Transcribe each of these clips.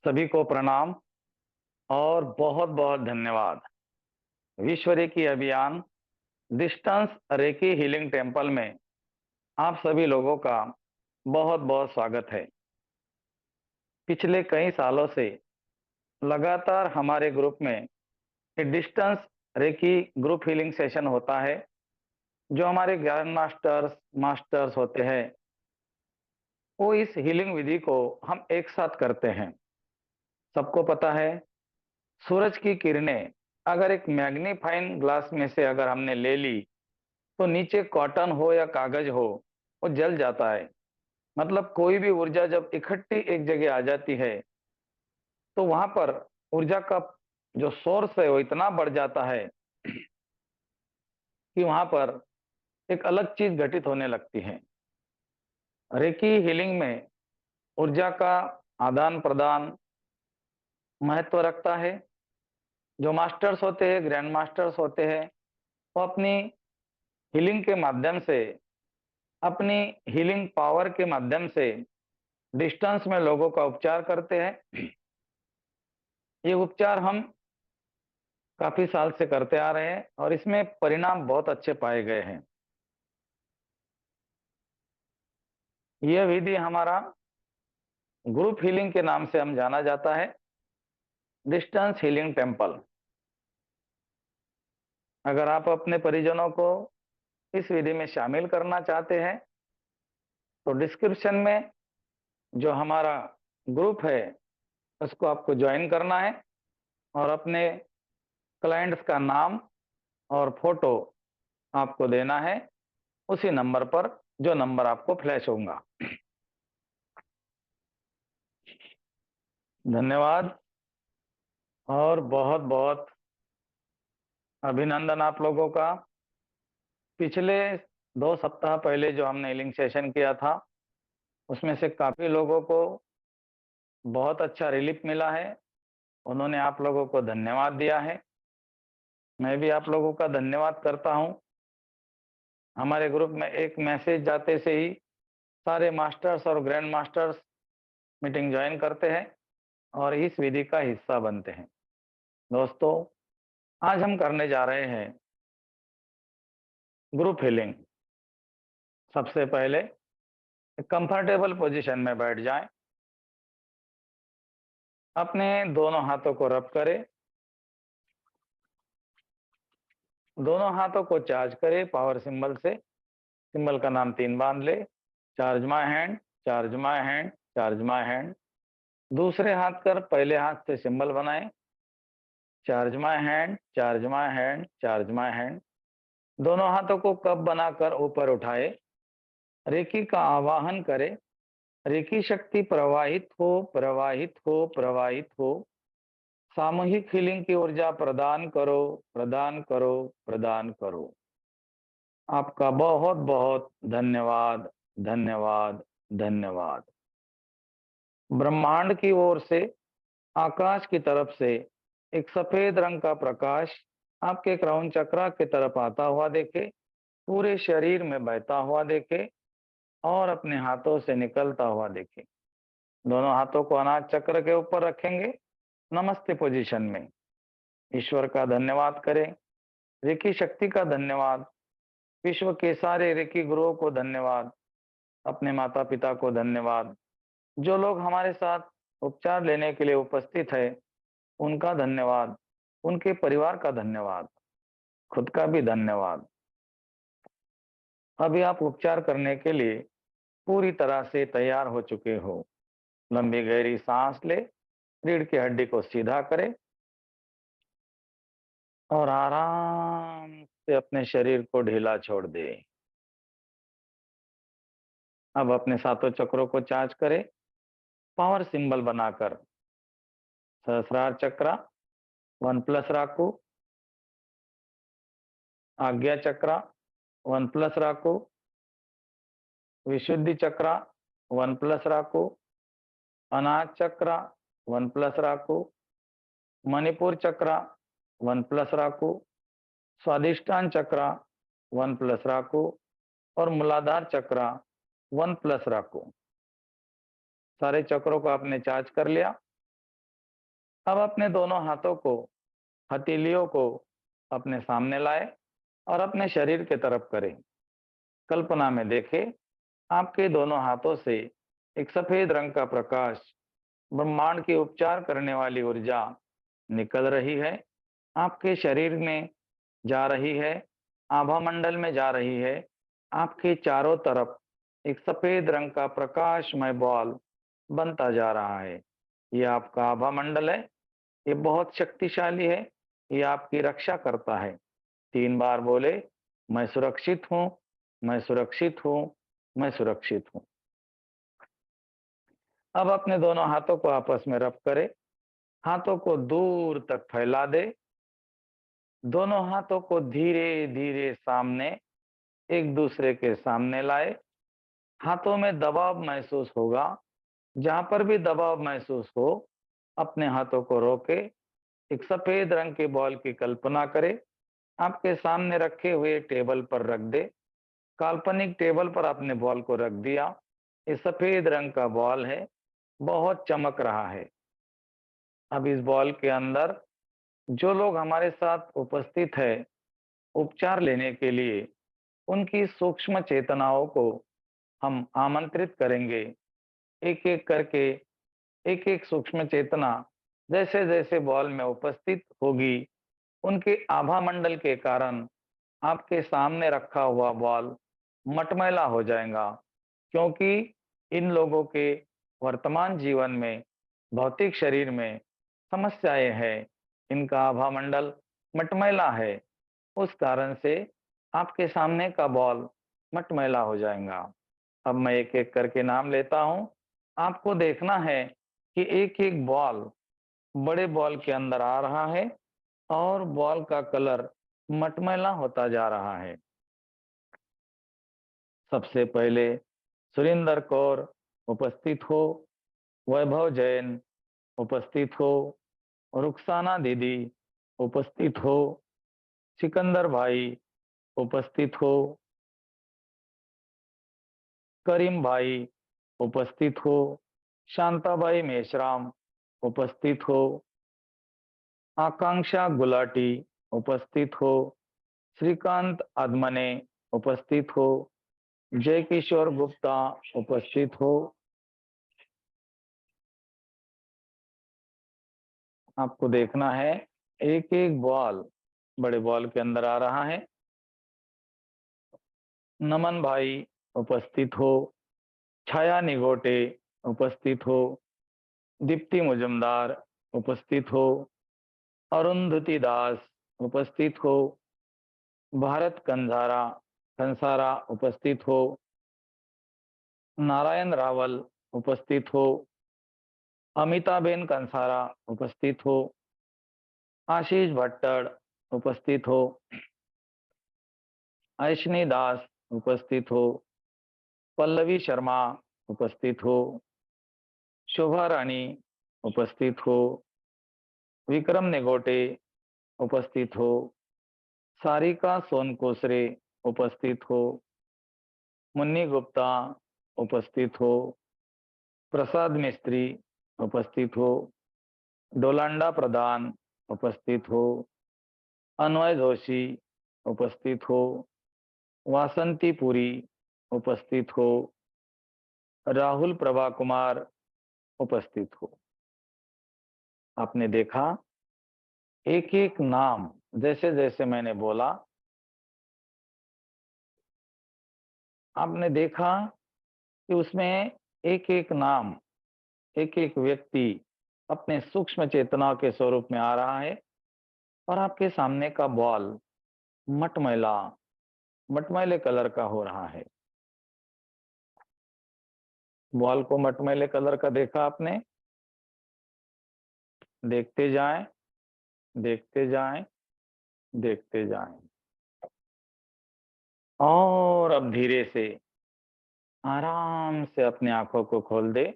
सभी को प्रणाम और बहुत बहुत धन्यवाद। विश्व रेकी अभियान डिस्टेंस रेकी हीलिंग टेम्पल में आप सभी लोगों का बहुत बहुत स्वागत है। पिछले कई सालों से लगातार हमारे ग्रुप में distance reiki group healing session होता है। जो हमारे ज्ञान मास्टर्स होते हैं, वो इस हीलिंग विधि को हम एक साथ करते हैं। सबको पता है, सूरज की किरणें अगर एक मैग्नीफाइंग ग्लास में से अगर हमने ले ली तो नीचे कॉटन हो या कागज हो, वो जल जाता है। मतलब कोई भी ऊर्जा जब इकट्ठी एक जगह आ जाती है तो वहां पर ऊर्जा का जो सोर्स है वो इतना बढ़ जाता है कि वहां पर एक अलग चीज घटित होने लगती है। रेकी हीलिंग में ऊर्जा का आदान प्रदान महत्व रखता है। जो मास्टर्स होते हैं, ग्रैंड मास्टर्स होते हैं, वो अपनी हीलिंग के माध्यम से, अपनी हीलिंग पावर के माध्यम से डिस्टेंस में लोगों का उपचार करते हैं। ये उपचार हम काफी साल से करते आ रहे हैं और इसमें परिणाम बहुत अच्छे पाए गए हैं। यह विधि हमारा ग्रुप हीलिंग के नाम से हम जाना जाता है, डिस्टेंस हीलिंग टेम्पल। अगर आप अपने परिजनों को इस विधि में शामिल करना चाहते हैं तो डिस्क्रिप्शन में जो हमारा ग्रुप है उसको आपको ज्वाइन करना है और अपने क्लाइंट्स का नाम और फोटो आपको देना है उसी नंबर पर, जो नंबर आपको फ्लैश होगा। धन्यवाद और बहुत बहुत अभिनंदन आप लोगों का। पिछले 2 सप्ताह पहले जो हमने हीलिंग सेशन किया था उसमें से काफी लोगों को बहुत अच्छा रिलीफ मिला है। उन्होंने आप लोगों को धन्यवाद दिया है। मैं भी आप लोगों का धन्यवाद करता हूं। हमारे ग्रुप में एक मैसेज जाते से ही सारे मास्टर्स और ग्रैंड मास्टर्स मीटिंग ज्वाइन करते हैं और इस विधि का हिस्सा बनते हैं। दोस्तों, आज हम करने जा रहे हैं ग्रुप हीलिंग। सबसे पहले कंफर्टेबल पोजीशन में बैठ जाएं। अपने दोनों हाथों को रब करें। दोनों हाथों को चार्ज करें पावर सिंबल से। सिंबल का नाम 3 बांध ले। Charge my hand, charge my hand, charge my hand. दूसरे हाथ कर पहले हाथ से सिंबल बनाएं। Charge my hand, charge my hand, charge my hand. दोनों हाथों को कप बनाकर ऊपर उठाए। रेकी का आवाहन करें। रेकी शक्ति प्रवाहित हो, प्रवाहित हो, प्रवाहित हो। सामूहिक हीलिंग की ऊर्जा प्रदान करो, प्रदान करो, प्रदान करो। आपका बहुत बहुत धन्यवाद, धन्यवाद, धन्यवाद। ब्रह्मांड की ओर से, आकाश की तरफ से एक सफेद रंग का प्रकाश आपके क्राउन चक्रा की तरफ आता हुआ देखे, पूरे शरीर में बहता हुआ देखे और अपने हाथों से निकलता हुआ देखे। दोनों हाथों को अनाज चक्र के ऊपर रखेंगे, नमस्ते पोजीशन में। ईश्वर का धन्यवाद करें, रेकी शक्ति का धन्यवाद, विश्व के सारे रेकी गुरुओं को धन्यवाद, अपने माता पिता को धन्यवाद, जो लोग हमारे साथ उपचार लेने के लिए उपस्थित है उनका धन्यवाद, उनके परिवार का धन्यवाद, खुद का भी धन्यवाद। अभी आप उपचार करने के लिए पूरी तरह से तैयार हो चुके हो। लंबी गहरी सांस ले, रीढ़ की हड्डी को सीधा करें और आराम से अपने शरीर को ढीला छोड़ दे। अब अपने सातों चक्रों को चार्ज करें पावर सिंबल बनाकर। सहस्रार चक्र 1+ राखो, आज्ञा चक्र 1+ राखो, विशुद्धि चक्र 1+ राखो, अनाज चक्र 1+ राखो, मणिपुर चक्र 1+ राखो, स्वादिष्टान चक्र 1+ राखो और मूलाधार चक्र 1+ राखो। सारे चक्रों को आपने चार्ज कर लिया। अब अपने दोनों हाथों को, हथेलियों को अपने सामने लाए और अपने शरीर की तरफ करें। कल्पना में देखें, आपके दोनों हाथों से एक सफेद रंग का प्रकाश, ब्रह्मांड की उपचार करने वाली ऊर्जा निकल रही है, आपके शरीर में जा रही है, आभा मंडल में जा रही है। आपके चारों तरफ एक सफेद रंग का प्रकाशमय बॉल बनता जा रहा है। ये आपका आभा मंडल है। ये बहुत शक्तिशाली है। ये आपकी रक्षा करता है। 3 बार बोले, मैं सुरक्षित हूँ, मैं सुरक्षित हूँ, मैं सुरक्षित हूँ। अब अपने दोनों हाथों को आपस में रब करें। हाथों को दूर तक फैला दे। दोनों हाथों को धीरे धीरे सामने, एक दूसरे के सामने लाए। हाथों में दबाव महसूस होगा। जहां पर भी दबाव महसूस हो, अपने हाथों को रोके। एक सफेद रंग के बॉल की कल्पना करे, आपके सामने रखे हुए टेबल पर रख दे। काल्पनिक टेबल पर आपने बॉल को रख दिया। ये सफेद रंग का बॉल है, बहुत चमक रहा है। अब इस बॉल के अंदर जो लोग हमारे साथ उपस्थित है उपचार लेने के लिए, उनकी सूक्ष्म चेतनाओं को हम आमंत्रित करेंगे। एक एक करके, एक एक सूक्ष्म चेतना जैसे जैसे बॉल में उपस्थित होगी, उनके आभा मंडल के कारण आपके सामने रखा हुआ बॉल मटमैला हो जाएगा। क्योंकि इन लोगों के वर्तमान जीवन में, भौतिक शरीर में समस्याएं हैं। इनका आभा मंडल मटमैला है। उस कारण से आपके सामने का बॉल मटमैला हो जाएगा। अब मैं एक एक करके नाम लेता हूं। आपको देखना है कि एक एक बॉल बड़े बॉल के अंदर आ रहा है और बॉल का कलर मटमैला होता जा रहा है। सबसे पहले सुरेंद्र कौर उपस्थित हो, वैभव जैन उपस्थित हो, रुखसाना दीदी उपस्थित हो, सिकंदर भाई उपस्थित हो, करीम भाई उपस्थित हो, शांताबाई मेश्राम उपस्थित हो, आकांक्षा गुलाटी उपस्थित हो, श्रीकांत आदमने उपस्थित हो, जय किशोर गुप्ता उपस्थित हो। आपको देखना है एक एक बॉल बड़े बॉल के अंदर आ रहा है। नमन भाई उपस्थित हो, छाया निगोटे उपस्थित हो, दीप्ति मुजुमदार उपस्थित हो, अरुंधति दास उपस्थित हो, भारत कंसारा कंसारा उपस्थित हो, नारायण रावल उपस्थित हो, अमिताबेन कंसारा उपस्थित हो, आशीष भट्टड़ उपस्थित हो, ऐशनी दास उपस्थित हो, पल्लवी शर्मा उपस्थित हो, शोभा रानी उपस्थित हो, विक्रम निगोटे उपस्थित हो, सारिका सोनकोसरे उपस्थित हो, मुन्नी गुप्ता उपस्थित हो, प्रसाद मिस्त्री उपस्थित हो, डोलांडा प्रधान उपस्थित हो, अन्वय जोशी उपस्थित हो, वासंती पुरी उपस्थित हो, राहुल प्रभा कुमार उपस्थित हो। आपने देखा एक एक नाम जैसे जैसे मैंने बोला, आपने देखा कि उसमें एक एक नाम, एक एक व्यक्ति अपने सूक्ष्म चेतना के स्वरूप में आ रहा है और आपके सामने का बॉल मटमैला, मटमैले कलर का हो रहा है। बॉल को मटमैले कलर का देखा आपने? देखते जाएं, देखते जाएं, देखते जाएं। और अब धीरे से आराम से अपनी आंखों को खोल दे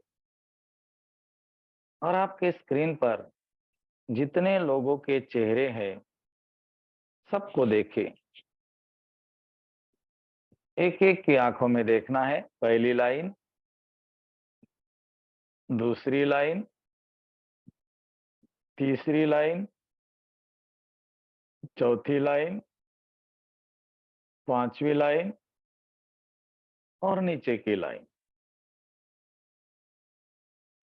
और आपके स्क्रीन पर जितने लोगों के चेहरे हैं सबको देखें। एक एक की आंखों में देखना है। पहली लाइन, दूसरी लाइन, तीसरी लाइन, चौथी लाइन, पांचवी लाइन और नीचे की लाइन।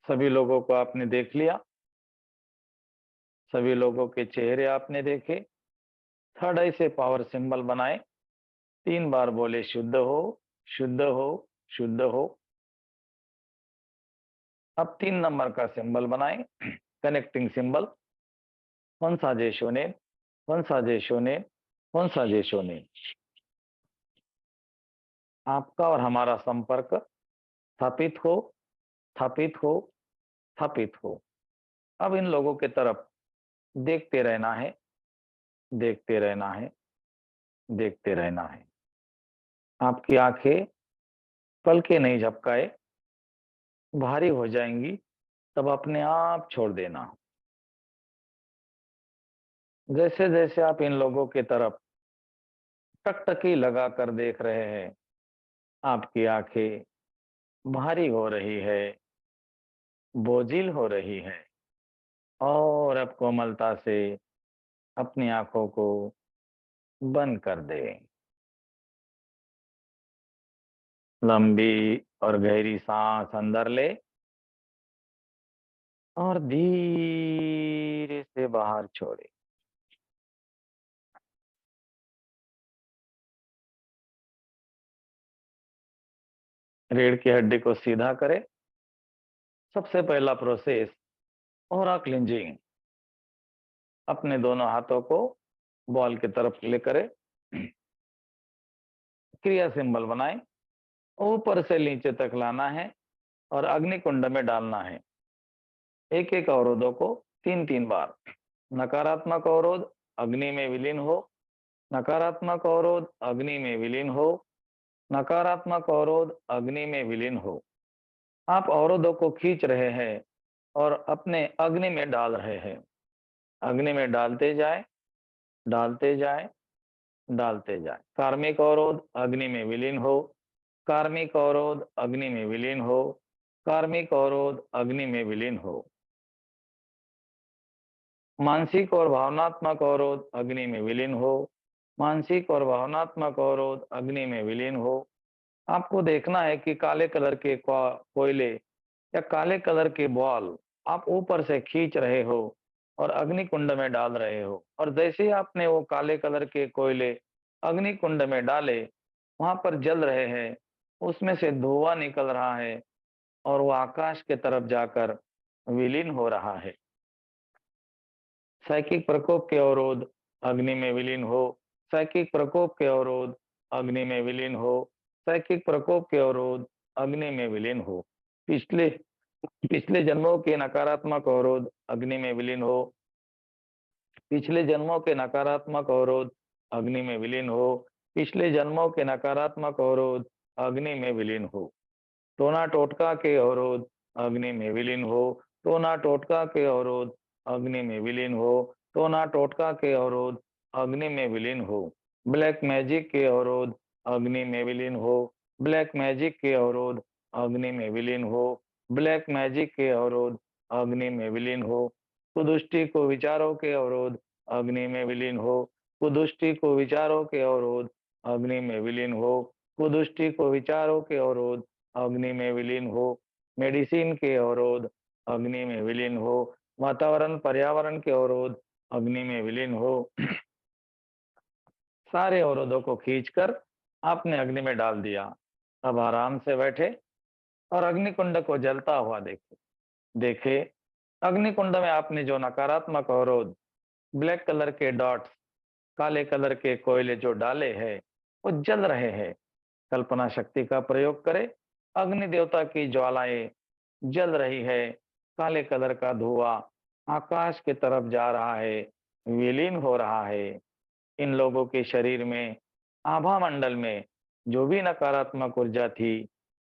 सभी लोगों को आपने देख लिया, सभी लोगों के चेहरे आपने देखे। थर्ड आई से पावर सिंबल बनाए, 3 बार बोले शुद्ध हो, शुद्ध हो, शुद्ध हो। अब 3 नंबर का सिंबल बनाए, कनेक्टिंग सिंबल, वंसा शोने, वंसा शोने, वंसा शोने। आपका और हमारा संपर्क स्थापित हो, स्थापित हो, स्थापित हो। अब इन लोगों की तरफ देखते रहना है, देखते रहना है, देखते रहना है। आपकी आंखें पलके नहीं झपकाए, भारी हो जाएंगी, तब अपने आप छोड़ देना। जैसे जैसे आप इन लोगों की तरफ टकटकी लगा कर देख रहे हैं, आपकी आंखें भारी हो रही है, बोझिल हो रही है। और अब कोमलता से अपनी आंखों को बंद कर दे। लंबी और गहरी सांस अंदर ले और धीरे से बाहर छोड़े। रीढ़ की हड्डी को सीधा करे। सबसे पहला प्रोसेस, ओरा क्लिंजिंग। अपने दोनों हाथों को बॉल की तरफ लेकर क्रिया सिंबल बनाए, ऊपर से नीचे तक लाना है और अग्नि कुंड में डालना है। एक एक अवरोधों को 3 3 बार। नकारात्मक अवरोध अग्नि में विलीन हो, नकारात्मक अवरोध अग्नि में विलीन हो, नकारात्मक अवरोध अग्नि में विलीन हो। आप अवरोधों को खींच रहे हैं और अपने अग्नि में डाल रहे हैं। अग्नि में डालते जाए, डालते जाए, डालते जाए। कार्मिक अवरोध अग्नि में विलीन हो, कार्मिक अवरोध अग्नि में विलीन हो, कार्मिक अवरोध अग्नि में विलीन हो। मानसिक और भावनात्मक अवरोध अग्नि में विलीन हो, मानसिक और भावनात्मक अवरोध अग्नि में विलीन हो। आपको देखना है कि काले कलर के कोयले या काले कलर के बॉल आप ऊपर से खींच रहे हो और अग्नि कुंड में डाल रहे हो। और जैसे ही आपने वो काले कलर के कोयले अग्नि कुंड में डाले, वहां पर जल रहे हैं, उसमें से धुआं निकल रहा है और वो आकाश के तरफ जाकर विलीन हो रहा है। साइकिक प्रकोप के अवरोध अग्नि में विलीन हो, साइकिक प्रकोप के अवरोध अग्नि में विलीन हो, साइकिक प्रकोप के अवरोध अग्नि में विलीन हो। पिछले पिछले जन्मों के नकारात्मक अवरोध अग्नि में विलीन हो, पिछले जन्मों के नकारात्मक अवरोध अग्नि में विलीन हो, पिछले जन्मों के नकारात्मक अवरोध अग्नि में विलीन हो। टोना टोटका के अवरोध अग्नि में विलीन हो, टोना टोटका के अवरोध अग्नि में विलीन हो, टोना टोटका के अवरोध अग्नि में विलीन हो। ब्लैक मैजिक के अवरोध अग्नि में विलीन हो, ब्लैक मैजिक के अवरोध अग्नि में विलीन हो, ब्लैक मैजिक के अवरोध अग्नि में विलीन हो। कुदृष्टि को विचारों के अवरोध अग्नि में विलीन हो, कुदृष्टि को विचारों के अवरोध अग्नि में विलीन हो, कुदृष्टि को विचारों के अवरोध अग्नि में विलीन हो। मेडिसिन के अवरोध अग्नि में विलीन हो, वातावरण पर्यावरण के अवरोध अग्नि में विलीन हो। सारे अवरोधों को खींचकर आपने अग्नि में डाल दिया। अब आराम से बैठे और अग्निकुंड को जलता हुआ देखे। देखे अग्निकुंड में आपने जो नकारात्मक अवरोध, ब्लैक कलर के डॉट्स, काले कलर के कोयले जो डाले हैं, वो जल रहे हैं। कल्पना शक्ति का प्रयोग करें। अग्नि देवता की ज्वालाएं जल रही है, काले कलर का धुआं आकाश की तरफ जा रहा है, विलीन हो रहा है। इन लोगों के शरीर में, आभा मंडल में जो भी नकारात्मक ऊर्जा थी,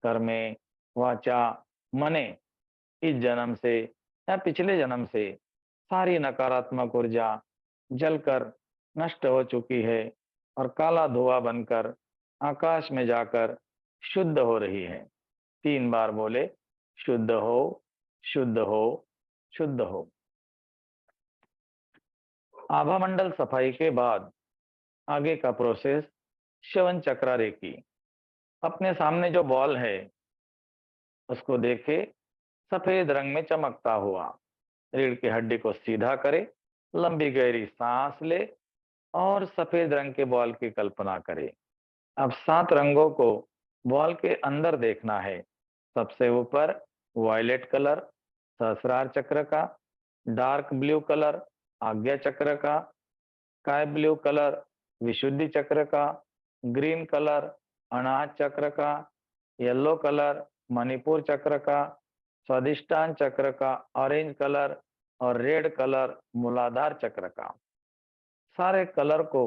कर्मे, वाचा, मने, इस जन्म से या पिछले जन्म से सारी नकारात्मक ऊर्जा जलकर नष्ट हो चुकी है और काला धुआं बनकर आकाश में जाकर शुद्ध हो रही है। 3 बार बोले शुद्ध हो, शुद्ध हो, शुद्ध हो। आभा मंडल सफाई के बाद आगे का प्रोसेस श्रवण चक्र रेकी। अपने सामने जो बॉल है उसको देखे सफेद रंग में चमकता हुआ। रीढ़ की हड्डी को सीधा करे, लंबी गहरी सांस ले और सफेद रंग के बॉल की कल्पना करे। अब 7 रंगों को बॉल के अंदर देखना है। सबसे ऊपर वायलेट कलर सहस्रार चक्र का, डार्क ब्लू कलर आज्ञा चक्र का, स्काई ब्लू कलर विशुद्धि चक्र का, ग्रीन कलर अनाहत चक्र का, येलो कलर मणिपुर चक्र का, स्वादिष्टान चक्र का ऑरेंज कलर और रेड कलर मूलाधार चक्र का। सारे कलर को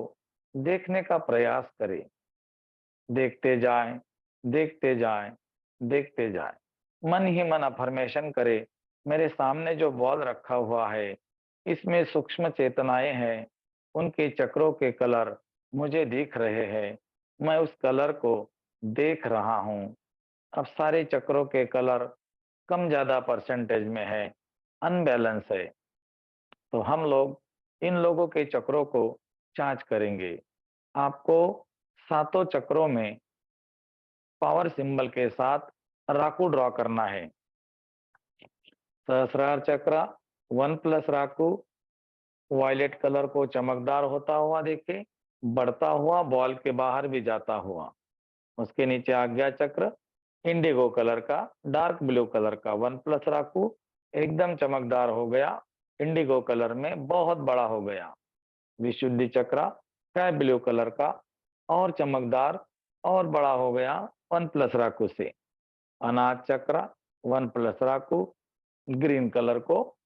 देखने का प्रयास करें। देखते जाएं, देखते जाएं, देखते जाएं। मन ही मन अफर्मेशन करे, मेरे सामने जो बॉल रखा हुआ है इसमें सूक्ष्म चेतनाएं हैं, उनके चक्रों के कलर मुझे दिख रहे हैं, मैं उस कलर को देख रहा हूं। अब सारे चक्रों के कलर कम ज्यादा परसेंटेज में है, अनबैलेंस है, तो हम लोग इन लोगों के चक्रों को जांच करेंगे। आपको सातों चक्रों में पावर सिंबल के साथ राकू ड्रॉ करना है। सहस्रार चक्र 1 प्लस राकू वायलेट कलर को चमकदार होता हुआ देखे, बढ़ता हुआ बॉल के बाहर भी जाता हुआ। उसके नीचे आज्ञा चक्र इंडिगो कलर का, डार्क ब्लू कलर का 1 प्लस राकू एकदम चमकदार हो गया, इंडिगो कलर में बहुत बड़ा हो गया। विशुद्धि चक्र स्काई ब्लू कलर का और चमकदार और बड़ा हो गया 1 प्लस राकू से। अनाज चक्र 1 प्लस राकू ग्रीन कलर को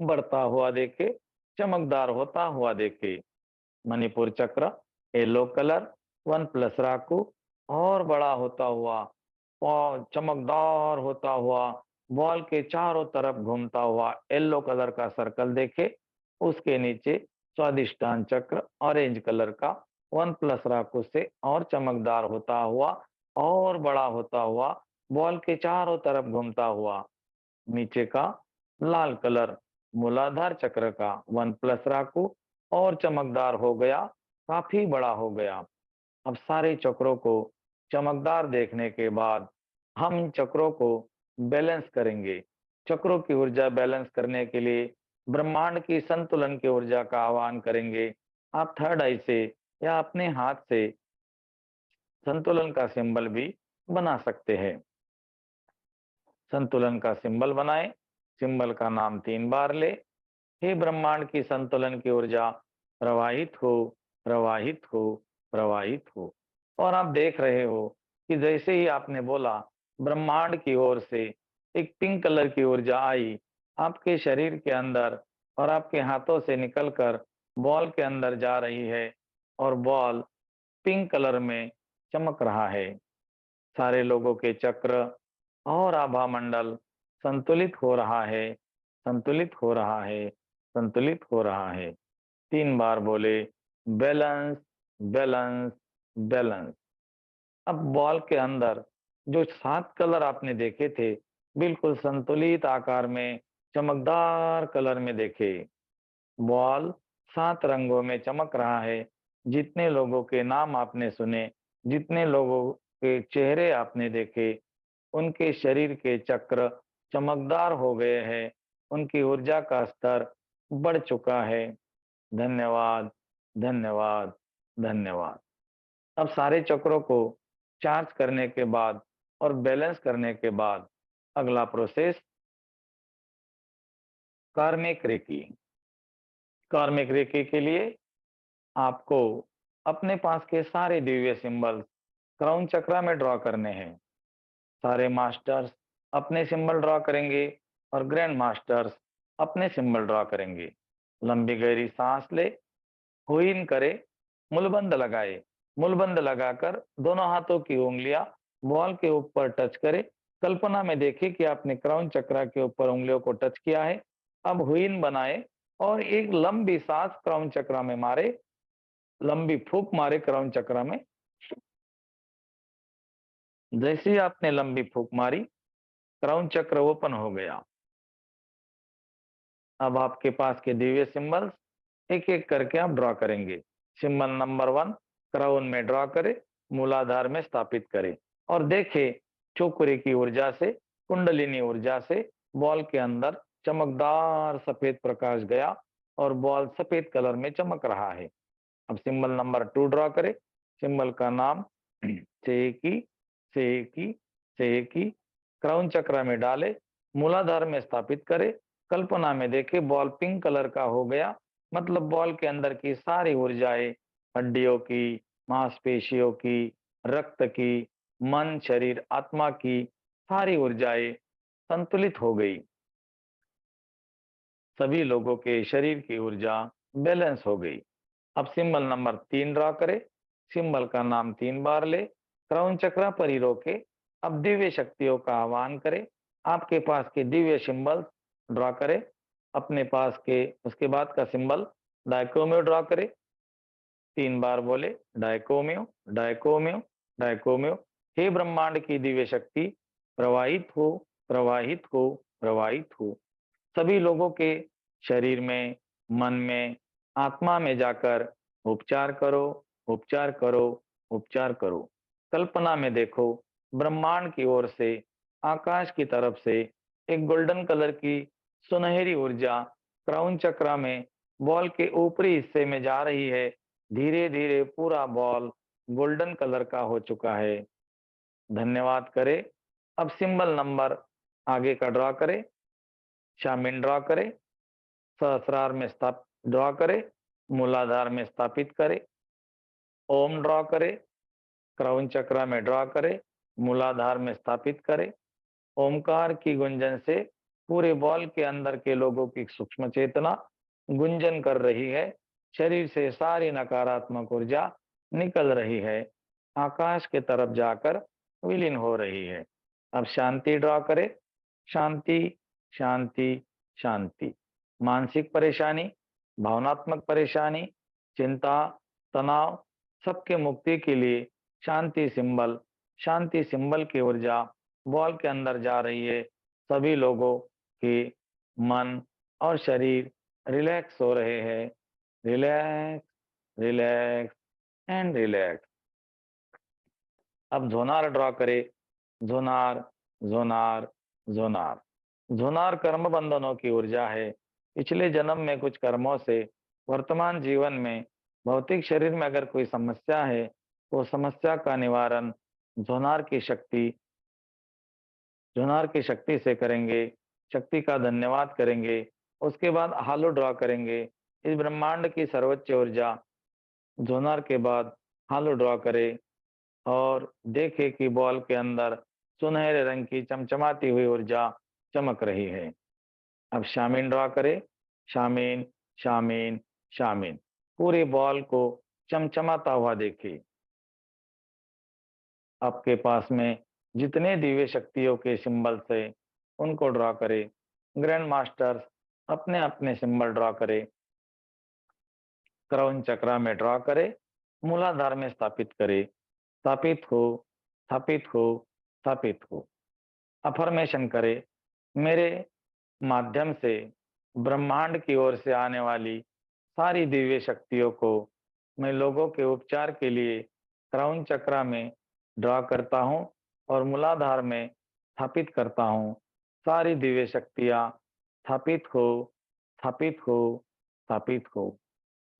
बढ़ता हुआ देखे, चमकदार होता हुआ देखे। मणिपुर चक्र येलो कलर 1 प्लस राकू और बड़ा होता हुआ और चमकदार होता हुआ बॉल के चारों तरफ घूमता हुआ येलो कलर का सर्कल देखे। उसके नीचे स्वादिष्टान चक्र ऑरेंज कलर का 1 प्लस राकू से और चमकदार होता हुआ और बड़ा होता हुआ बॉल के चारों तरफ घूमता हुआ। नीचे का लाल कलर मूलाधार चक्र का 1 प्लस राकू और चमकदार हो गया, काफी बड़ा हो गया। अब सारे चक्रों को चमकदार देखने के बाद हम इन चक्रों को बैलेंस करेंगे। चक्रों की ऊर्जा बैलेंस करने के लिए ब्रह्मांड की संतुलन की ऊर्जा का आह्वान करेंगे। आप थर्ड आई से या अपने हाथ से संतुलन का सिंबल भी बना सकते हैं। संतुलन का सिंबल बनाएं। सिंबल का नाम 3 बार ले। हे ब्रह्मांड की संतुलन की ऊर्जा प्रवाहित हो, प्रवाहित हो, प्रवाहित हो। और आप देख रहे हो कि जैसे ही आपने बोला ब्रह्मांड की ओर से एक पिंक कलर की ऊर्जा आई आपके शरीर के अंदर और आपके हाथों से निकलकर बॉल के अंदर जा रही है और बॉल पिंक कलर में चमक रहा है। सारे लोगों के चक्र और आभा मंडल संतुलित हो रहा है, संतुलित हो रहा है, संतुलित हो रहा है। 3 बार बोले बैलेंस, बैलेंस, बैलेंस। अब बॉल के अंदर जो 7 कलर आपने देखे थे बिल्कुल संतुलित आकार में चमकदार कलर में देखे। बॉल 7 रंगों में चमक रहा है। जितने लोगों के नाम आपने सुने, जितने लोगों के चेहरे आपने देखे, उनके शरीर के चक्र चमकदार हो गए हैं, उनकी ऊर्जा का स्तर बढ़ चुका है। धन्यवाद, धन्यवाद, धन्यवाद। अब सारे चक्रों को चार्ज करने के बाद और बैलेंस करने के बाद अगला प्रोसेस कार्मिक रेकी। कार्मिक रेकी के लिए आपको अपने पास के सारे दिव्य सिंबल क्राउन चक्र में ड्रॉ करने हैं। सारे मास्टर्स अपने सिंबल ड्रॉ करेंगे और ग्रैंड मास्टर्स अपने सिंबल ड्रॉ करेंगे। लंबी गहरी सांस ले, हुईन करे, मूलबंद लगाए। मूलबंद लगाकर दोनों हाथों की उंगलियां बॉल के ऊपर टच करे। कल्पना में देखे कि आपने क्राउन चक्र के ऊपर उंगलियों को टच किया है। अब हुईन बनाए और एक लंबी सांस क्राउन चक्र में मारे, लंबी फूंक मारे क्राउन चक्र में। जैसे ही आपने लंबी फूंक मारी क्राउन चक्र ओपन हो गया। अब आपके पास के दिव्य सिंबल्स एक एक करके आप ड्रॉ करेंगे। सिंबल नंबर 1 क्राउन में ड्रॉ करें, मूलाधार में स्थापित करें और देखें चोकुरे की ऊर्जा से, कुंडलिनी ऊर्जा से बॉल के अंदर चमकदार सफेद प्रकाश गया और बॉल सफेद कलर में चमक रहा है। अब सिंबल नंबर 2 ड्रॉ करें। सिंबल का नाम सेकी, सेकी, सेकी। क्राउन चक्र में डाले, मूलाधार में स्थापित करे। कल्पना में देखे बॉल पिंक कलर का हो गया, मतलब बॉल के अंदर की सारी ऊर्जाएं, हड्डियों की, मांसपेशियों की, रक्त की, मन, शरीर, आत्मा की सारी ऊर्जाएं संतुलित हो गई। सभी लोगों के शरीर की ऊर्जा बैलेंस हो गई। अब सिंबल नंबर 3 ड्रॉ करें। सिंबल का नाम 3 बार ले, क्राउन चक्र पर ही रोके। अब दिव्य शक्तियों का आह्वान करें। आपके पास के दिव्य सिंबल ड्रॉ करें। अपने पास के उसके बाद का सिंबल डायकोमियो ड्रॉ करें। 3 बार बोले डायकोमियो, डायकोमियो, डायकोमियो। हे ब्रह्मांड की दिव्य शक्ति, प्रवाहित हो, प्रवाहित हो, प्रवाहित हो। सभी लोगों के शरीर में, मन में, आत्मा में जाकर उपचार करो, उपचार करो, उपचार करो। कल्पना में देखो ब्रह्मांड की ओर से, आकाश की तरफ से एक गोल्डन कलर की सुनहरी ऊर्जा क्राउन चक्र में बॉल के ऊपरी हिस्से में जा रही है। धीरे धीरे पूरा बॉल गोल्डन कलर का हो चुका है। धन्यवाद करें। अब सिंबल नंबर आगे का ड्रॉ करें। शामिन ड्रॉ करें, सहस्रार में स्थापित ड्रॉ करें, मूलाधार में स्थापित करें। ओम ड्रॉ करें, क्राउन चक्र में ड्रॉ करें, मूलाधार में स्थापित करें। ओमकार की गुंजन से पूरे बॉल के अंदर के लोगों की सूक्ष्म चेतना गुंजन कर रही है। शरीर से सारी नकारात्मक ऊर्जा निकल रही है, आकाश के तरफ जाकर विलीन हो रही है। अब शांति ड्रॉ करें। शांति, शांति, शांति। मानसिक परेशानी, भावनात्मक परेशानी, चिंता, तनाव, सबके मुक्ति के लिए शांति सिंबल, शांति सिंबल की ऊर्जा बॉल के अंदर जा रही है। सभी लोगों के मन और शरीर रिलैक्स हो रहे हैं। Relax, relax and relax. अब झोनार ड्रॉ करें। झोनार, झोनार, झोनार। झोनार कर्म बंधनों की ऊर्जा है। पिछले जन्म में कुछ कर्मों से वर्तमान जीवन में भौतिक शरीर में अगर कोई समस्या है तो समस्या का निवारण झोनार की शक्ति, झोनार की शक्ति से करेंगे। शक्ति का धन्यवाद करेंगे। उसके बाद हालो ड्रॉ करेंगे। इस ब्रह्मांड की सर्वोच्च ऊर्जा झोनार के बाद हालो ड्रॉ करें और देखे कि बॉल के अंदर सुनहरे रंग की चमचमाती हुई ऊर्जा चमक रही है। अब शामीन ड्रॉ करें। शामीन, शामीन, शामीन। पूरे बॉल को चमचमाता हुआ देखिए। आपके पास में जितने दिव्य शक्तियों के सिंबल्स है उनको ड्रॉ करें। ग्रैंड मास्टर्स अपने अपने सिंबल ड्रॉ करें। क्राउन चक्र में ड्रॉ करें, मूलाधार में स्थापित करें। स्थापित हो, स्थापित हो, स्थापित हो। अफर्मेशन करें, मेरे माध्यम से ब्रह्मांड की ओर से आने वाली सारी दिव्य शक्तियों को मैं लोगों के उपचार के लिए क्राउन चक्र में ड्रॉ करता हूं और मूलाधार में स्थापित करता हूं। सारी दिव्य शक्तियां स्थापित हो, स्थापित हो, स्थापित हो।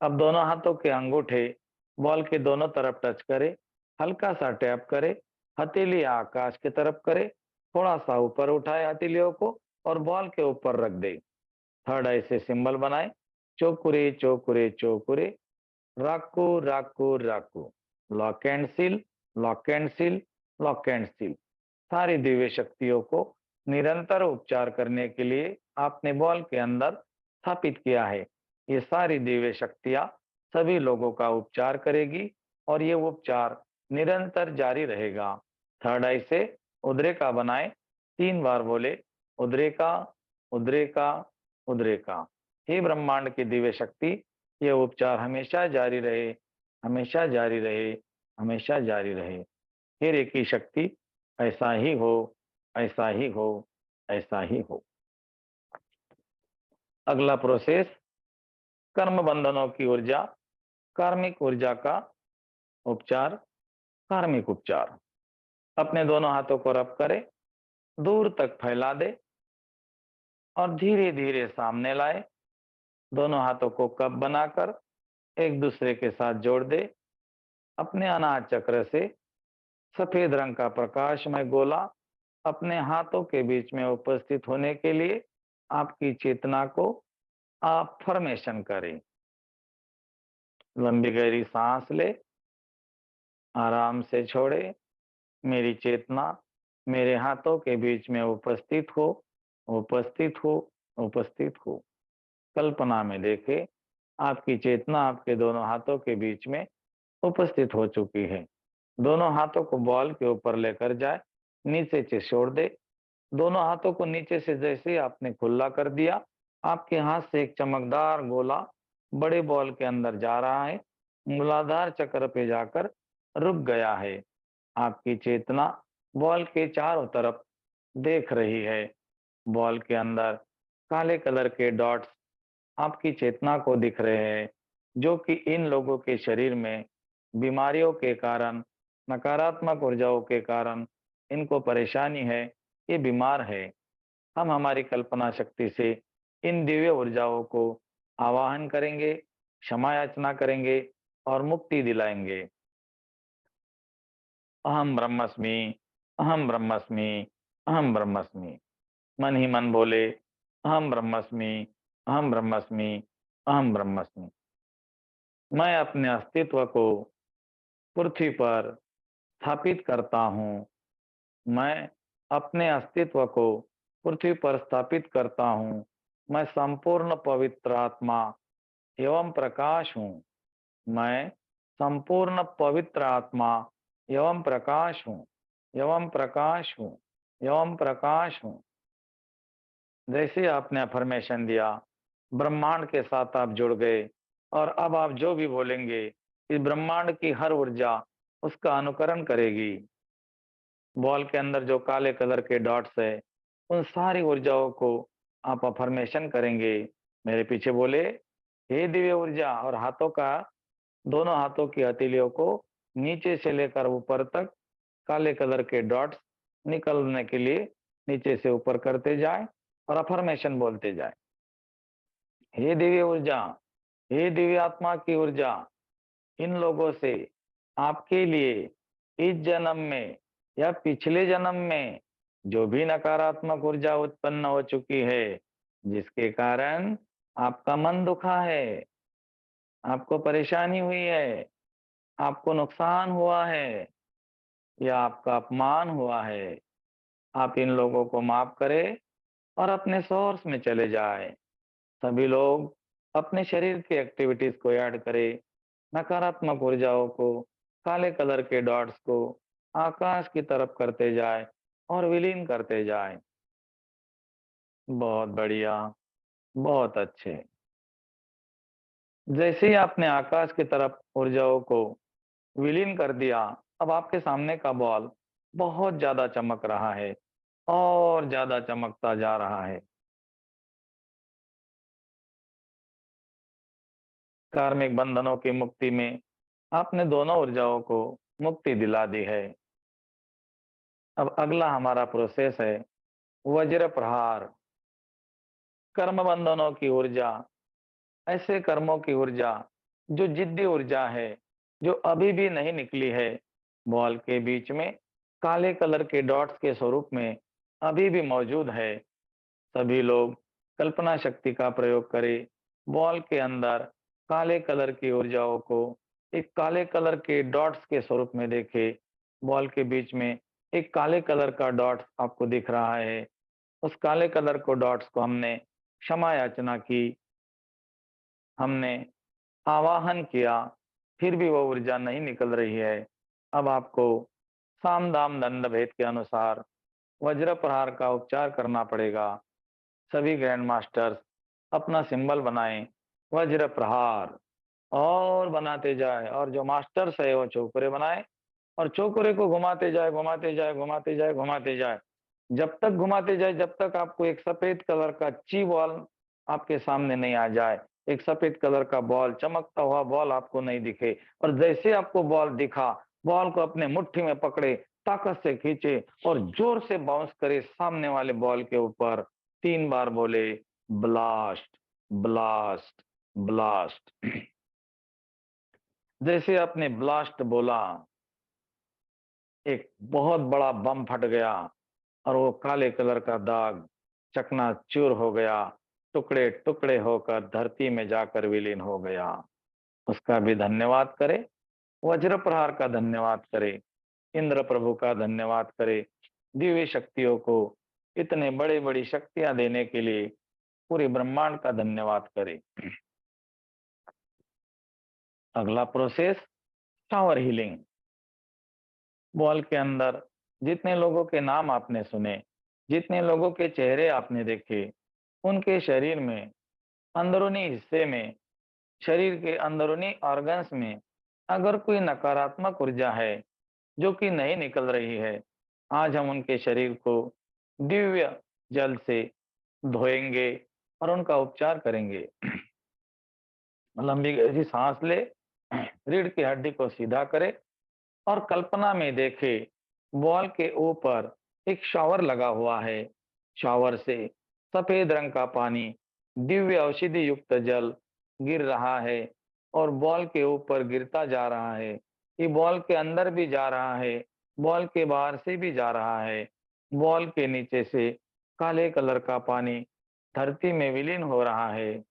अब दोनों हाथों के अंगूठे बॉल के दोनों तरफ टच करें। हल्का सा टैप करें। हथेली आकाश की तरफ करें। थोड़ा सा ऊपर उठाए हथेलियों को और बॉल के ऊपर रख दे। थर्ड आई से सिंबल बनाए। Cho ku rei, cho ku rei, cho ku rei. Raku, raku, raku. Lock and seal, lock and seal, lock and seal. सारी दिव्य शक्तियों को निरंतर उपचार करने के लिए आपने बॉल के अंदर स्थापित किया है। ये सारी दिव्य शक्तियां सभी लोगों का उपचार करेगी और ये उपचार निरंतर जारी रहेगा। थर्ड आई से उद्रेका बनाए। 3 बार बोले उद्रेका, उद्रेका, उद्रेका। हे ब्रह्मांड की दिव्य शक्ति, ये उपचार हमेशा जारी रहे, हमेशा जारी रहे, हमेशा जारी रहे। हे रेकी शक्ति, ऐसा ही हो, ऐसा ही हो, ऐसा ही हो। अगला प्रोसेस, कर्म बंधनों की ऊर्जा, कार्मिक ऊर्जा का उपचार, कार्मिक उपचार। अपने दोनों हाथों को रब करें, दूर तक फैला दे और धीरे धीरे सामने लाए। दोनों हाथों को कप बनाकर एक दूसरे के साथ जोड़ दे। अपने अनाहत चक्र से सफेद रंग का प्रकाशमय गोला अपने हाथों के बीच में उपस्थित होने के लिए आपकी चेतना को आप फॉर्मेशन करें। लंबी गहरी सांस ले, आराम से छोड़े। मेरी चेतना मेरे हाथों के बीच में उपस्थित हो, उपस्थित हो, उपस्थित हो। कल्पना में देखे आपकी चेतना आपके दोनों हाथों के बीच में उपस्थित हो चुकी है। दोनों हाथों को बॉल के ऊपर लेकर जाए, नीचे से छोड़ दे। दोनों हाथों को नीचे से जैसे ही आपने खुला कर दिया, आपके हाथ से एक चमकदार गोला बड़े बॉल के अंदर जा रहा है, मूलाधार चक्र पे जाकर रुक गया है। आपकी चेतना बॉल के चारों तरफ देख रही है। बॉल के अंदर काले कलर के डॉट्स आपकी चेतना को दिख रहे हैं, जो कि इन लोगों के शरीर में बीमारियों के कारण, नकारात्मक ऊर्जाओं के कारण इनको परेशानी है, ये बीमार है। हम हमारी कल्पना शक्ति से इन दिव्य ऊर्जाओं को आवाहन करेंगे, क्षमा याचना करेंगे और मुक्ति दिलाएंगे। अहम ब्रह्मस्मि, अहम ब्रह्मस्मि, अहम ब्रह्मस्मि। मन ही मन बोले, अहम ब्रह्मस्मि, अहम ब्रह्मस्मि, अहम ब्रह्मस्मि। मैं अपने अस्तित्व को पृथ्वी पर स्थापित करता हूँ। मैं अपने अस्तित्व को पृथ्वी पर स्थापित करता हूँ। मैं संपूर्ण पवित्र आत्मा एवं प्रकाश हूँ। मैं संपूर्ण पवित्र आत्मा एवं प्रकाश हूँ, एवं प्रकाश हूँ, एवं प्रकाश हूँ। जैसे आपने अफर्मेशन दिया, ब्रह्मांड के साथ आप जुड़ गए और अब आप जो भी बोलेंगे, इस ब्रह्मांड की हर ऊर्जा उसका अनुकरण करेगी। बॉल के अंदर जो काले कलर के डॉट्स है, उन सारी ऊर्जाओं को आप अफर्मेशन करेंगे। मेरे पीछे बोले, हे दिव्य ऊर्जा, और हाथों का, दोनों हाथों की हथेलियों को नीचे से लेकर ऊपर तक काले कलर के डॉट्स निकलने के लिए नीचे से ऊपर करते जाए और अफर्मेशन बोलते जाए। हे दिव्य ऊर्जा, हे दिव्य आत्मा की ऊर्जा, इन लोगों से आपके लिए इस जन्म में या पिछले जन्म में जो भी नकारात्मक ऊर्जा उत्पन्न हो चुकी है, जिसके कारण आपका मन दुखा है, आपको परेशानी हुई है, आपको नुकसान हुआ है या आपका अपमान हुआ है, आप इन लोगों को माफ करें और अपने सोर्स में चले जाए। सभी लोग अपने शरीर की एक्टिविटीज को ऐड करें, नकारात्मक ऊर्जाओं को, काले कलर के डॉट्स को आकाश की तरफ करते जाए और विलीन करते जाए। बहुत बढ़िया, बहुत अच्छे। जैसे ही आपने आकाश की तरफ ऊर्जाओं को विलीन कर दिया, अब आपके सामने का बॉल बहुत ज्यादा चमक रहा है और ज्यादा चमकता जा रहा है। कार्मिक बंधनों की मुक्ति में आपने दोनों ऊर्जाओं को मुक्ति दिला दी है। अब अगला हमारा प्रोसेस है वज्र प्रहार। कर्म बंधनों की ऊर्जा, ऐसे कर्मों की ऊर्जा जो जिद्दी ऊर्जा है, जो अभी भी नहीं निकली है, बॉल के बीच में काले कलर के डॉट्स के स्वरूप में अभी भी मौजूद है। सभी लोग कल्पना शक्ति का प्रयोग करें। बॉल के अंदर काले कलर की ऊर्जाओं को एक काले कलर के डॉट्स के स्वरूप में देखें। बॉल के बीच में एक काले कलर का डॉट्स आपको दिख रहा है। उस काले कलर को डॉट्स को हमने क्षमा याचना की, हमने आवाहन किया, फिर भी वो ऊर्जा नहीं निकल रही है। अब आपको साम दाम दंड भेद के अनुसार वज्र प्रहार का उपचार करना पड़ेगा। सभी ग्रैंड मास्टर्स अपना सिंबल बनाएं, वज्र प्रहार, और बनाते जाए, और जो मास्टर्स है वो चौकरे बनाए और चौकरे को घुमाते जाए, घुमाते जाए, घुमाते जाए, घुमाते जाए। जब तक घुमाते जाए, जब तक आपको एक सफेद कलर का ची बॉल आपके सामने नहीं आ जाए, एक सफेद कलर का बॉल, चमकता हुआ बॉल आपको नहीं दिखे, और जैसे आपको बॉल दिखा, बॉल को अपने मुट्ठी में पकड़े, ताकत से खींचे और जोर से बाउंस करे सामने वाले बॉल के ऊपर। 3 बार बोले ब्लास्ट, ब्लास्ट, ब्लास्ट। जैसे आपने ब्लास्ट बोला, एक बहुत बड़ा बम फट गया और वो काले कलर का दाग चकनाचूर हो गया, टुकड़े टुकड़े होकर धरती में जाकर विलीन हो गया। उसका भी धन्यवाद करें, वज्र प्रहार का धन्यवाद करें, इंद्र प्रभु का धन्यवाद करें, दिव्य शक्तियों को इतने बड़ी बड़ी शक्तियां देने के लिए पूरे ब्रह्मांड का धन्यवाद करें। अगला प्रोसेस, शावर हीलिंग। बॉल के अंदर जितने लोगों के नाम आपने सुने, जितने लोगों के चेहरे आपने देखे, उनके शरीर में, अंदरूनी हिस्से में, शरीर के अंदरूनी ऑर्गन्स में अगर कोई नकारात्मक ऊर्जा है जो कि नहीं निकल रही है, आज हम उनके शरीर को दिव्य जल से धोएंगे और उनका उपचार करेंगे। लंबी गहरी सांस ले, रीढ़ की हड्डी को सीधा करे और कल्पना में देखे बॉल के ऊपर एक शावर लगा हुआ है। शावर से सफेद रंग का पानी, दिव्य औषधि युक्त जल गिर रहा है और बॉल के ऊपर गिरता जा रहा है। ये बॉल के अंदर भी जा रहा है, बॉल के बाहर से भी जा रहा है। बॉल के नीचे से काले कलर का पानी धरती में विलीन हो रहा है।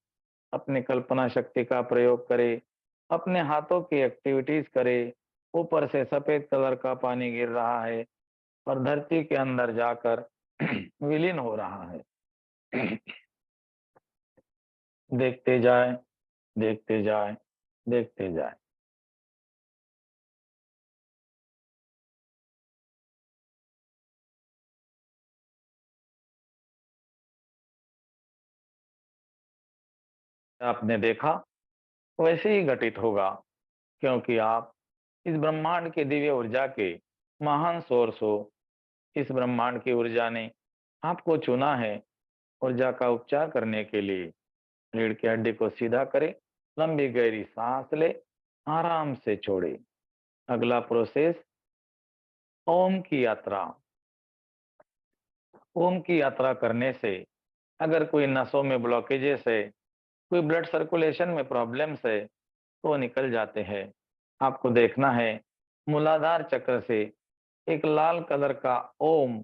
अपनी कल्पना शक्ति का प्रयोग करें, अपने हाथों की एक्टिविटीज करें। ऊपर से सफेद कलर का पानी गिर रहा है और धरती के अंदर जाकर विलीन हो रहा है। देखते जाए, देखते जाए, देखते जाए। आपने देखा वैसे ही घटित होगा, क्योंकि आप इस ब्रह्मांड की दिव्य ऊर्जा के महान सोर्स हो। इस ब्रह्मांड की ऊर्जा ने आपको चुना है ऊर्जा का उपचार करने के लिए। रीढ़ की हड्डी को सीधा करें, लंबी गहरी सांस ले, आराम से छोड़े। अगला प्रोसेस, ओम की यात्रा। ओम की यात्रा करने से अगर कोई नसों में ब्लॉकेजेस है, कोई ब्लड सर्कुलेशन में प्रॉब्लम्स है, तो निकल जाते हैं। आपको देखना है मूलाधार चक्र से एक लाल कलर का ओम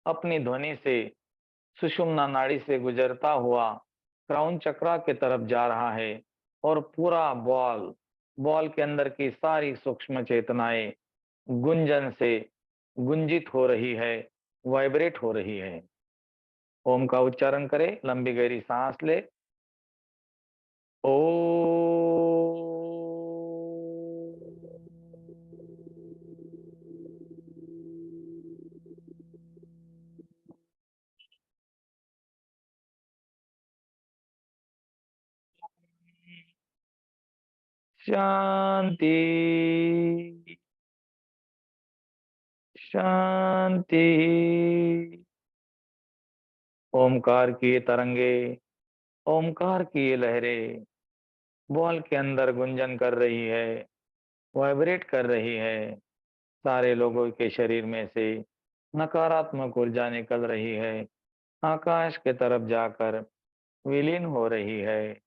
अपनी ध्वनि से सुषुम्ना नाड़ी से गुजरता हुआ क्राउन चक्रा की तरफ जा रहा है और पूरा बॉल, बॉल के अंदर की सारी सूक्ष्म चेतनाएं गुंजन से गुंजित हो रही है, वाइब्रेट हो रही है। ओम का उच्चारण करें, लंबी गहरी सांस ले। ओ शांति, शांति। ओमकार की ये तरंगे, ओमकार की ये लहरें बॉल के अंदर गुंजन कर रही है, वाइब्रेट कर रही है। सारे लोगों के शरीर में से नकारात्मक ऊर्जा निकल रही है, आकाश के तरफ जाकर विलीन हो रही है।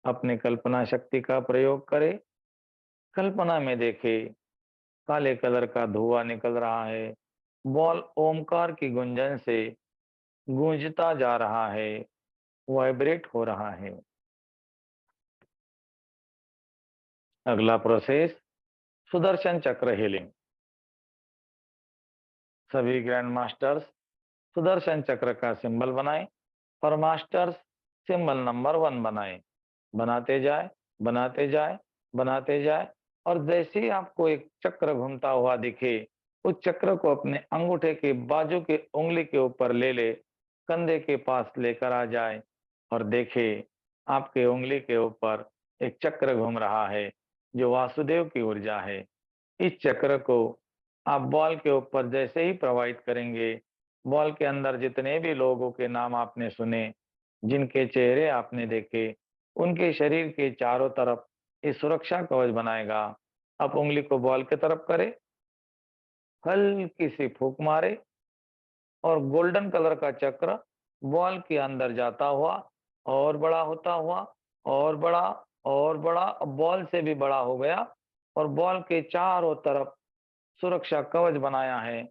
अपने कल्पना शक्ति का प्रयोग करें, कल्पना में देखे काले कलर का धुआं निकल रहा है, बॉल ओमकार की गुंजन से गूंजता जा रहा है, वाइब्रेट हो रहा है। अगला प्रोसेस, सुदर्शन चक्र हीलिंग। सभी ग्रैंड मास्टर्स सुदर्शन चक्र का सिंबल बनाएं और मास्टर्स सिंबल नंबर 1 बनाएं। बनाते जाए, बनाते जाए, बनाते जाए, और जैसे ही आपको एक चक्र घूमता हुआ दिखे, उस चक्र को अपने अंगूठे के बाजू के उंगली के ऊपर ले ले, कंधे के पास लेकर आ जाए और देखे आपके उंगली के ऊपर एक चक्र घूम रहा है जो वासुदेव की ऊर्जा है। इस चक्र को आप बॉल के ऊपर जैसे ही प्रवाहित करेंगे, बॉल के अंदर जितने भी लोगों के नाम आपने सुने, जिनके चेहरे आपने देखे, उनके शरीर के चारों तरफ ये सुरक्षा कवच बनाएगा। आप उंगली को बॉल की तरफ करें, हल्की सी फूंक मारे और गोल्डन कलर का चक्र बॉल के अंदर जाता हुआ और बड़ा होता हुआ और बड़ा और बड़ा, अब बॉल से भी बड़ा हो गया और बॉल के चारों तरफ सुरक्षा कवच बनाया है।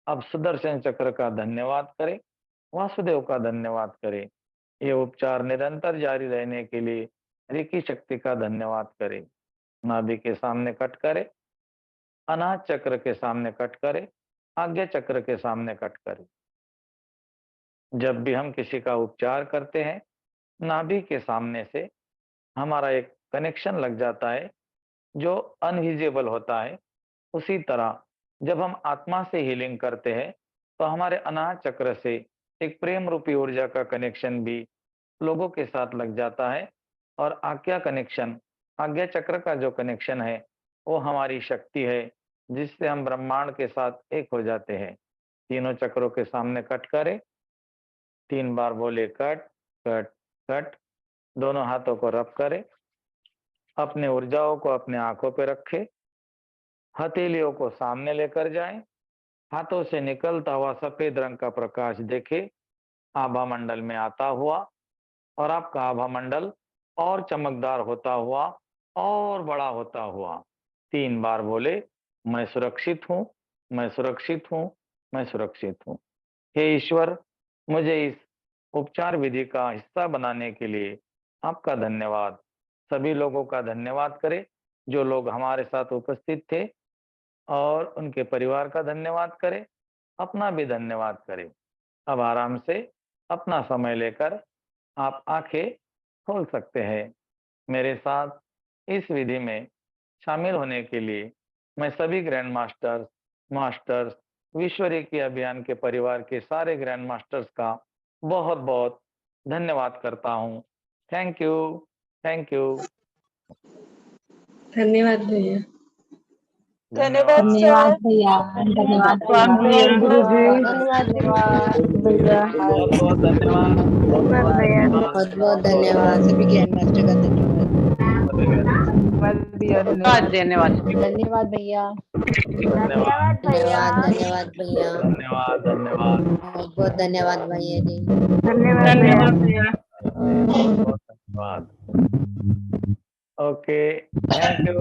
अब सुदर्शन चक्र का धन्यवाद करें, वासुदेव का धन्यवाद करें। ये उपचार निरंतर जारी रहने के लिए रेकी शक्ति का धन्यवाद करें। नाभि के सामने कट करें, अनाहत चक्र के सामने कट करें, आज्ञा चक्र के सामने कट करें। जब भी हम किसी का उपचार करते हैं, नाभि के सामने से हमारा एक कनेक्शन लग जाता है जो अनविजिबल होता है। उसी तरह जब हम आत्मा से हीलिंग करते हैं तो हमारे अनाहत चक्र से एक प्रेम रूपी ऊर्जा का कनेक्शन भी लोगों के साथ लग जाता है और आज्ञा चक्र का जो कनेक्शन है वो हमारी शक्ति है, जिससे हम ब्रह्मांड के साथ एक हो जाते हैं। तीनों चक्रों के सामने कट करें, 3 बार बोले कट कट कट। दोनों हाथों को रब करें, अपने ऊर्जाओं को अपने आंखों पे रखें, हथेलियों को सामने लेकर जाएं, हाथों से निकलता हुआ सफेद रंग का प्रकाश देखे आभा मंडल में आता हुआ और आपका आभा मंडल और चमकदार होता हुआ और बड़ा होता हुआ। 3 बार बोले, मैं सुरक्षित हूं, मैं सुरक्षित हूं, मैं सुरक्षित हूं। हे ईश्वर, मुझे इस उपचार विधि का हिस्सा बनाने के लिए आपका धन्यवाद। सभी लोगों का धन्यवाद करें जो लोग हमारे साथ उपस्थित थे और उनके परिवार का धन्यवाद करें, अपना भी धन्यवाद करें। अब आराम से अपना समय लेकर आप आंखें खोल सकते हैं। मेरे साथ इस विधि में शामिल होने के लिए मैं सभी ग्रैंड मास्टर्स, मास्टर्स, विश्व रेकी अभियान के परिवार के सारे ग्रैंड मास्टर्स का बहुत-बहुत धन्यवाद करता हूँ। Thank you, thank you. धन्यवाद भैया। धन्यवाद धन्यवाद सर। भैया, धन्यवाद धन्यवाद भैया। गुरुजी। धन्यवाद भैया बहुत-बहुत धन्यवाद। धन्यवाद भैया। बहुत बहुत धन्यवाद सभी ग्रैंड मास्टर का धन्यवाद। धन्यवाद। धन्यवाद भैया। धन्यवाद, धन्यवाद धन्यवाद भैया। धन्यवाद, धन्यवाद। बहुत बहुत धन्यवाद भैया जी। धन्यवाद भैया। बहुत-बहुत धन्यवाद। Okay, thank you.